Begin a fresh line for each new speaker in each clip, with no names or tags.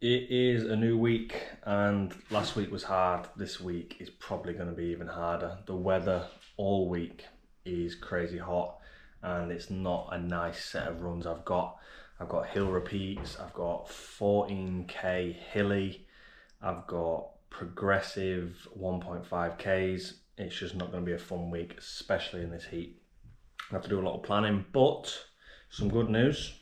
It is a new week, and last week was hard. This week is probably going to be even harder. The weather all week is crazy hot, and it's not a nice set of runs I've got. I've got hill repeats, I've got 14k hilly, I've got progressive 1.5ks. It's just not going to be a fun week, especially in this heat. I have to do a lot of planning, but some good news.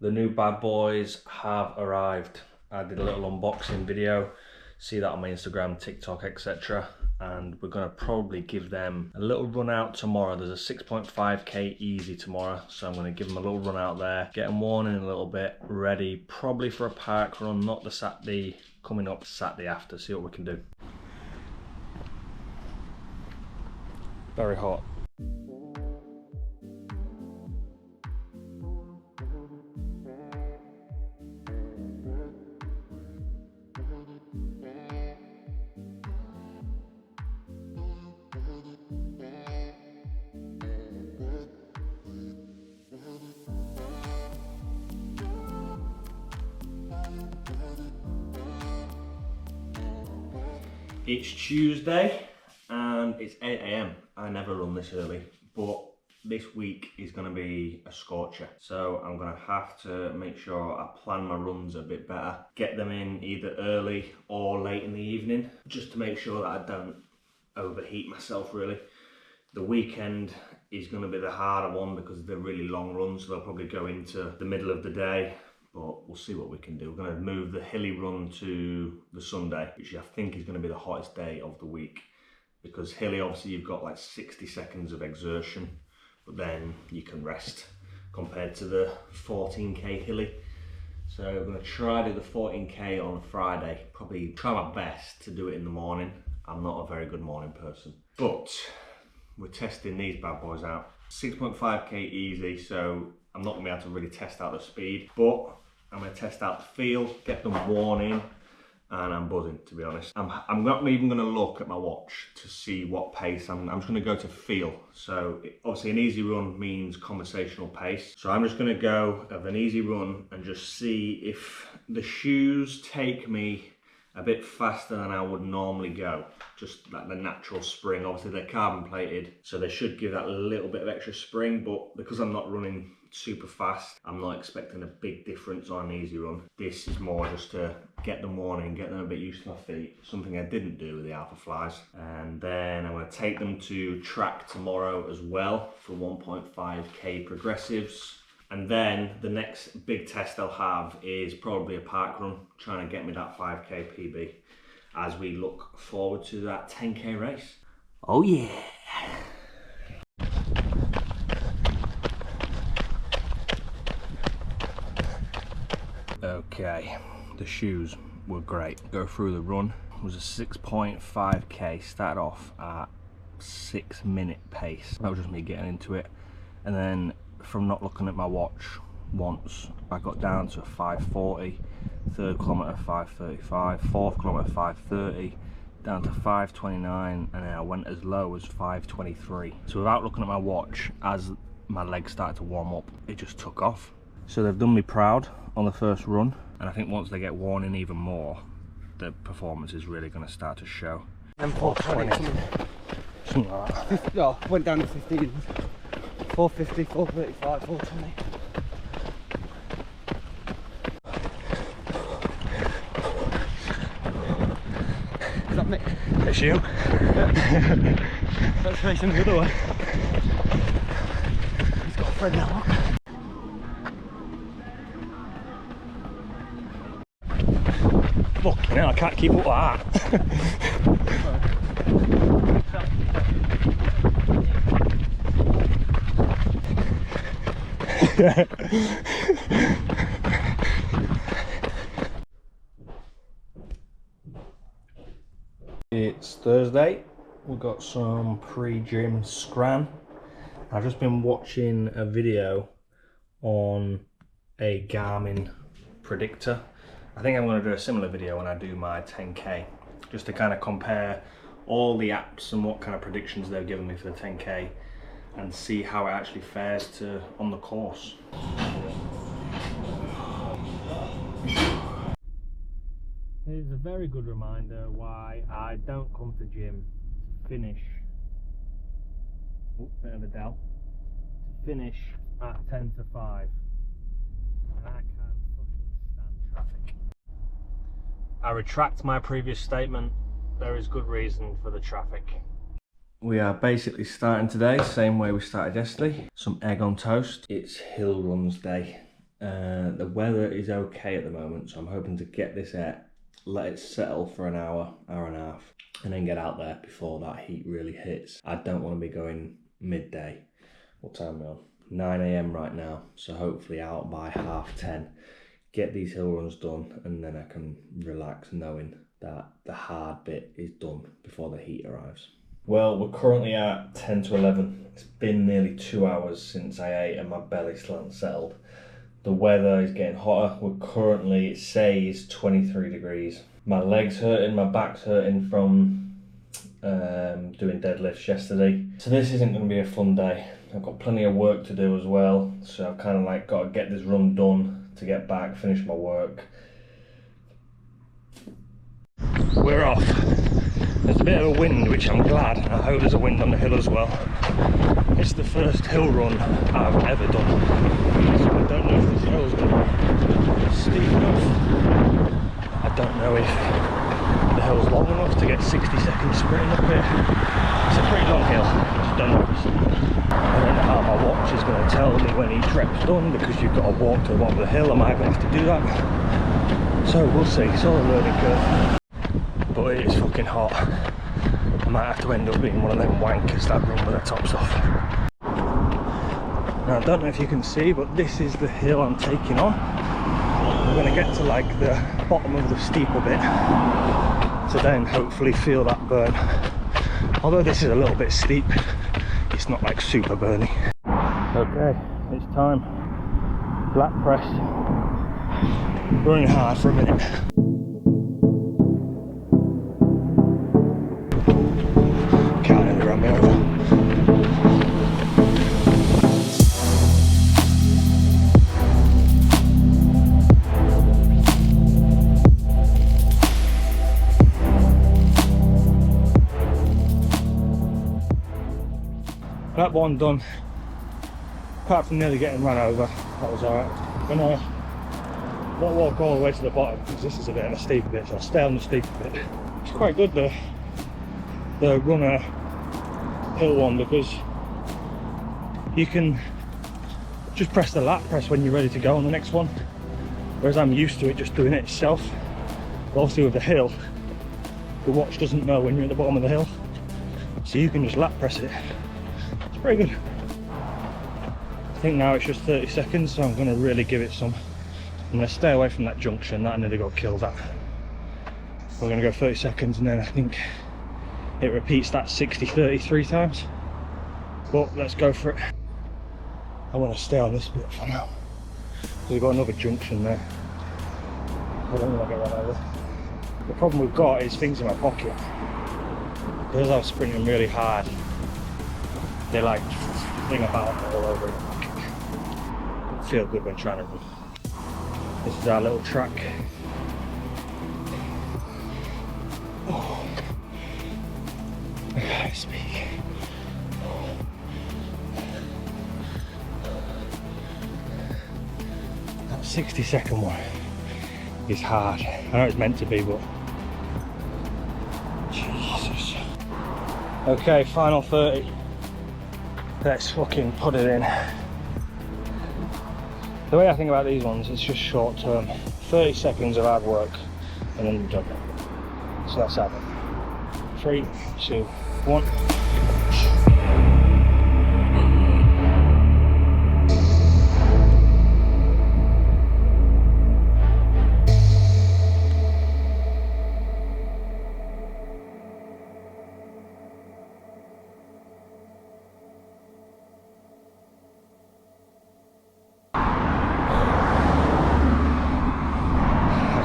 The new bad boys have arrived. I did a little unboxing video, see that on my Instagram, TikTok, etc. And we're gonna probably give them a little run out tomorrow. There's a 6.5k easy tomorrow, so I'm gonna give them a little run out there, get them worn in a little bit, ready probably for a park run, not the Saturday coming up, Saturday after, see what we can do. Very hot. It's Tuesday and it's 8 AM. I never run this early, but this week is going to be a scorcher. So I'm going to have to make sure I plan my runs a bit better. Get them in either early or late in the evening, just to make sure that I don't overheat myself really. The weekend is going to be the harder one because they're really long runs, so they'll probably go into the middle of the day. But we'll see what we can do. We're going to move the hilly run to the Sunday, which I think is going to be the hottest day of the week. Because hilly, obviously, you've got like 60 seconds of exertion, but then you can rest compared to the 14k hilly. So we're going to try to do the 14k on Friday. Probably try my best to do it in the morning. I'm not a very good morning person. But we're testing these bad boys out. 6.5k easy, so I'm not going to be able to really test out the speed, but I'm going to test out the feel, get them worn in, and I'm buzzing, to be honest. I'm not even going to look at my watch to see what pace. I'm just going to go to feel. So obviously an easy run means conversational pace. So I'm just going to go of an easy run and just see if the shoes take me a bit faster than I would normally go. Just like the natural spring. Obviously they're carbon plated, so they should give that little bit of extra spring, but because I'm not running super fast, I'm not expecting a big difference on an easy run. This is more just to get them worn in, get them a bit used to my feet, something I didn't do with the Alpha Flies. And then I'm going to take them to track tomorrow as well for 1.5k progressives. And then the next big test I'll have is probably a park run, trying to get me that 5k PB as we look forward to that 10k race. Oh yeah! Okay, the shoes were great. Go through the run. It was a 6.5k, started off at 6-minute pace. That was just me getting into it. And then from not looking at my watch once, I got down to a 5:40, third kilometre 5:35, fourth kilometre 5:30, down to 5:29, and then I went as low as 5:23. So without looking at my watch, as my legs started to warm up, it just took off. So they've done me proud on the first run, and I think once they get worn in even more, the performance is really going to start to show.
And 420,
something like that.
50, oh, went down to 15, 450, 435, 420. Is that me?
It's you.
Let's face him the other way. He's got a friend now, look.
Fucking hell, I can't keep up with that. It's Thursday. We've got some pre-gym scran. I've just been watching a video on a Garmin predictor. I think I'm going to do a similar video when I do my 10k, just to kind of compare all the apps and what kind of predictions they've given me for the 10k and see how it actually fares to on the course. very good reminder why I don't come to gym to finish. Bit of a dell. To finish at 10 to 5. And I can't fucking stand traffic. I retract my previous statement. There is good reason for the traffic. We are basically starting today, same way we started yesterday. Some egg on toast. It's hill runs day. The weather is okay at the moment, so I'm hoping to get this out, let it settle for an hour, hour and a half, and then get out there before that heat really hits. I don't want to be going midday. What time are we on? 9 AM right now, so hopefully out by 10:30. Get these hill runs done, and then I can relax knowing that the hard bit is done before the heat arrives. Well, we're currently at 10 to 11. It's been nearly 2 hours since I ate and my belly still hasn't settled. The weather is getting hotter. We're currently, it says 23 degrees. My legs hurting, my back's hurting from doing deadlifts yesterday. So this isn't going to be a fun day. I've got plenty of work to do as well. So I've kind of like got to get this run done to get back, finish my work. We're off. There's a bit of a wind, which I'm glad. I hope there's a wind on the hill as well. It's the first hill run I've ever done. So I don't know if this hill's going to be steep enough. I don't know if the hill's long enough to get 60 seconds sprinting up it. It's a pretty long hill, I just don't know if it's steep. I don't know how my watch is going to tell me when each rep's done, because you've got to walk to the bottom of the hill. Am I going to have to do that? So we'll see, it's all a learning curve. But it is fucking hot. I might have to end up being one of them wankers that run with their tops off. Now I don't know if you can see, but this is the hill I'm taking on. I'm going to get to like the bottom of the steeper bit to then hopefully feel that burn. Although this is a little bit steep, it's not like super burny. Okay, it's time. Lat press. Running hard for a minute. That one done, apart from nearly getting run over, that was alright. I'm gonna not walk all the way to the bottom because this is a bit of a steeper bit, so I'll stay on the steeper bit. It's quite good, the runner hill one, because you can just press the lat press when you're ready to go on the next one, whereas I'm used to it just doing it itself. But obviously with the hill, the watch doesn't know when you're at the bottom of the hill, so you can just lat press it. Very good. I think now it's just 30 seconds, so I'm going to really give it some. I'm going to stay away from that junction that I nearly got killed at. We're going to go 30 seconds and then I think it repeats that 60-30 3 times. But let's go for it. I want to stay on this bit for now. We've got another junction there. I don't want to get run over. The problem we've got is things in my pocket. Because I'm sprinting really hard, they like fling about all over in the pocket. Don't feel good when trying to run. This is our little track. Oh, I can't speak. That 60-second one is hard. I know it's meant to be, but Jesus. Okay, final 30. Let's fucking put it in. The way I think about these ones, it's just short term. 30 seconds of hard work and then you're done. So let's have it. 3, 2, 1.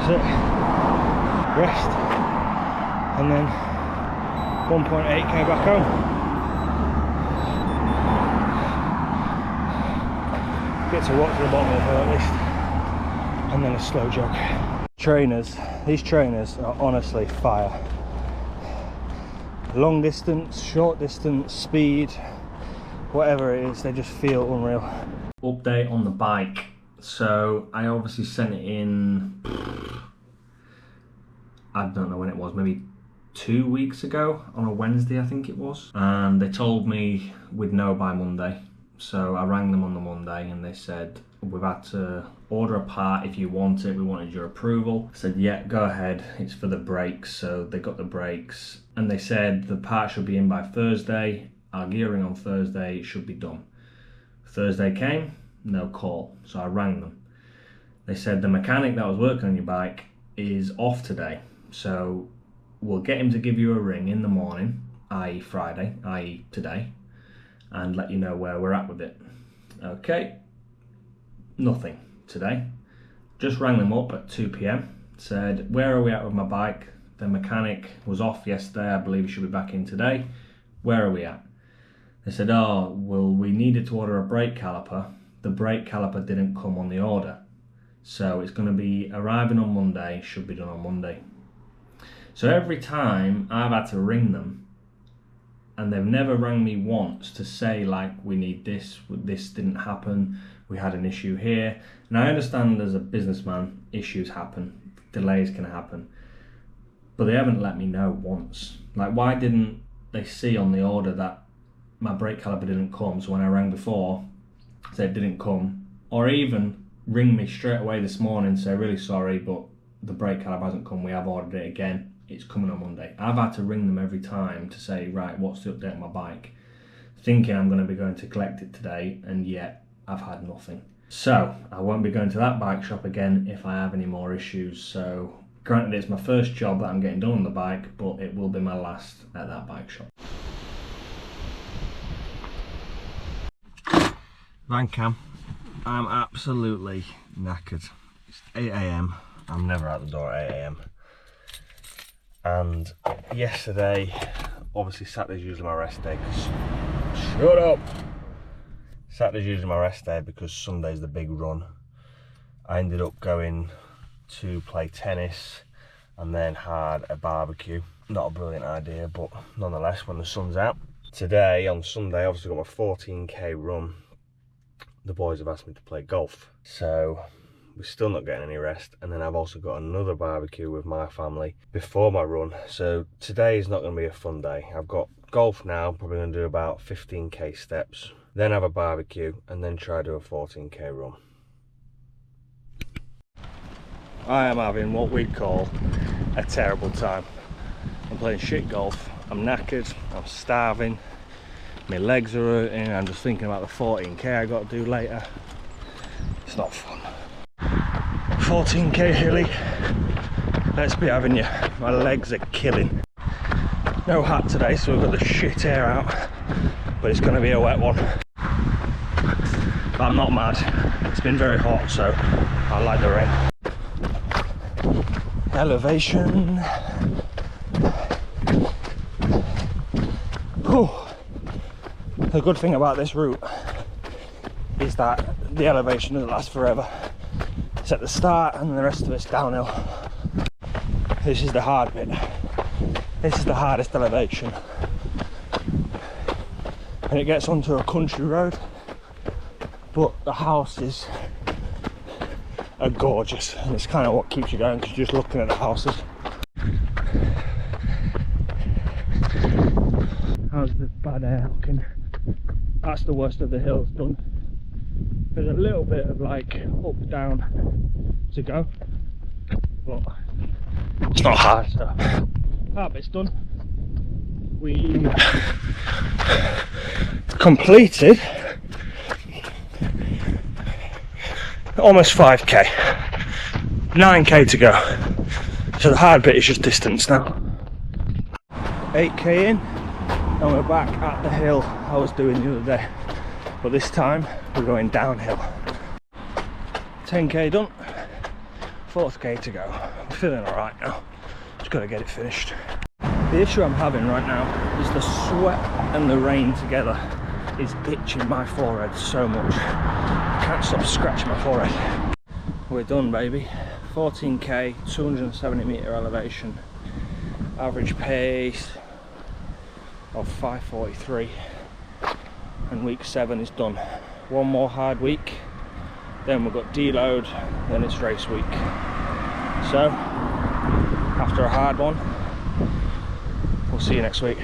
That's it. Rest, and then 1.8k back home. Get to walk to the bottom of the hill at least, and then a slow jog.
These trainers are honestly fire. Long distance, short distance, speed, whatever it is, they just feel unreal.
Update on the bike. So I obviously sent it in, I don't know when it was, maybe 2 weeks ago on a Wednesday I think it was, and they told me we'd know by Monday. So I rang them on the Monday and they said we've had to order a part if you want it, we wanted your approval. I said yeah, go ahead, it's for the brakes. So they got the brakes and they said the part should be in by Thursday, our gearing on Thursday, it should be done. Thursday came, no call, so I rang them. They said the mechanic that was working on your bike is off today, so we'll get him to give you a ring in the morning, i.e. Friday, i.e. today, and let you know where we're at with it. Okay, nothing today. Just rang them up at 2 PM, said where are we at with my bike? The mechanic was off yesterday, I believe he should be back in today. Where are we at? They said, oh, well, we needed to order a brake caliper. The brake caliper didn't come on the order. So it's going to be arriving on Monday, should be done on Monday. So every time I've had to ring them, and they've never rang me once to say like, we need this didn't happen, we had an issue here. And I understand as a businessman, issues happen, delays can happen, but they haven't let me know once. Like, why didn't they see on the order that my brake caliper didn't come, so when I rang before, said it didn't come, or even ring me straight away this morning and say, really sorry, but the brake caliper hasn't come, we have ordered it again, it's coming on Monday. I've had to ring them every time to say, right, what's the update on my bike? Thinking I'm going to be going to collect it today, and yet I've had nothing. So I won't be going to that bike shop again if I have any more issues. So granted, it's my first job that I'm getting done on the bike, but it will be my last at that bike shop. Van cam, I'm absolutely knackered. It's 8 AM, I'm never out the door at 8 AM. And yesterday, obviously Saturday's usually my rest day, shut up! Saturday's usually my rest day because Sunday's the big run. I ended up going to play tennis and then had a barbecue. Not a brilliant idea, but nonetheless, when the sun's out. Today, on Sunday, obviously got my 14k run. The boys have asked me to play golf, so we're still not getting any rest. And then I've also got another barbecue with my family before my run, so today is not going to be a fun day. I've got golf now, probably going to do about 15k steps, then have a barbecue, and then try to do a 14k run. I am having what we'd call a terrible time. I'm playing shit golf, I'm knackered, I'm starving, my legs are hurting, I'm just thinking about the 14k I got to do later. It's not fun. 14k hilly, let's be having you. My legs are killing. No hat today, so we've got the shit air out, but it's going to be a wet one. But I'm not mad, it's been very hot, so I like the rain. Elevation. Whew. The good thing about this route is that the elevation doesn't last forever. It's at the start and the rest of it's downhill. This is the hard bit. This is the hardest elevation. And it gets onto a country road, but the houses are gorgeous, and it's kind of what keeps you going because you're just looking at the houses. How's the bad air looking? That's the worst of the hills done. There's a little bit of like up down to go, but it's not hard, so that bit's done. We completed almost 5k, 9k to go, so the hard bit is just distance now. 8k in and we're back at the hill I was doing the other day, but this time we're going downhill. 10k done, 4th k to go. I'm feeling alright now, just got to get it finished. The issue I'm having right now is the sweat and the rain together is itching my forehead so much. I can't stop scratching my forehead. We're done, baby.
14k, 270 meter elevation, average pace of 5:43, and week 7 is done. One more hard week, then we've got deload, then it's race week. So after a hard one, we'll see you next week.